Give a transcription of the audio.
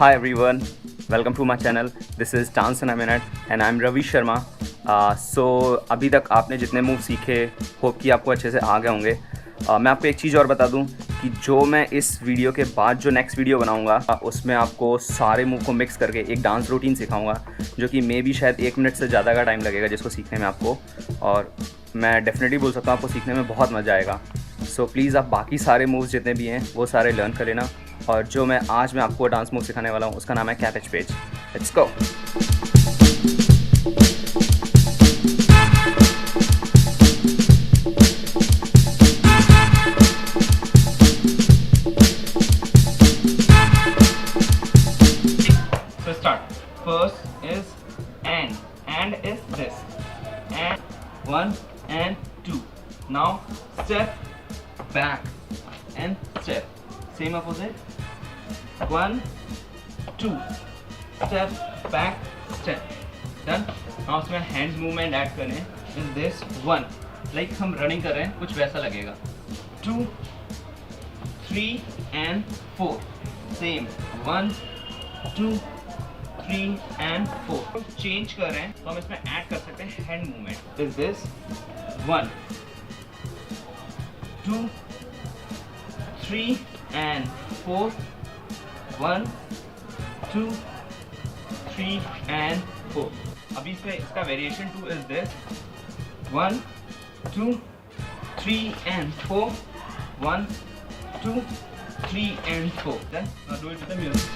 Hi everyone, welcome to my channel. This is Dance in a Minute and I'm Ravi Sharma. So अभी तक आपने जितने move सीखे hope कि आपको अच्छे से आ गए होंगे। मैं आपको एक चीज़ और बता दूं कि जो मैं इस वीडियो के बाद जो नेक्स्ट वीडियो बनाऊंगा उसमें आपको सारे मूव को मिक्स करके एक डांस रूटीन सिखाऊंगा जो कि मे बी शायद 1 मिनट से ज़्यादा का टाइम लगेगा जिसको सीखने में आपको, और मैं डेफिनेटली बोल सकता हूँ आपको सीखने में बहुत मज़ा आएगा। सो प्लीज़ आप बाकी सारे मूव्स जितने भी हैं वो सारे लर्न कर लेना। और जो मैं आपको डांस मूव सिखाने वाला हूँ उसका नाम है cabbage page. Let's go. So start. First is and is this, and 1 and 2. Now step back and step. Same opposite. 1 2 step back step. Done. now उसमें हैंड्स मूवमेंट ऐड करने इन दिस 1 लाइक हम running कर रहे हैं कुछ वैसा लगेगा। 2 3 and 4 same 1 2 3 and 4 change कर रहे हैं तो हम इसमें ऐड कर सकते हैं hand movement. Is this 1 2 3 and 4 1 2 3 and 4। अभी इसमें इसका variation 2 is this 1 2 3 and 4 1 2 3 and 4। Then now do it with the music।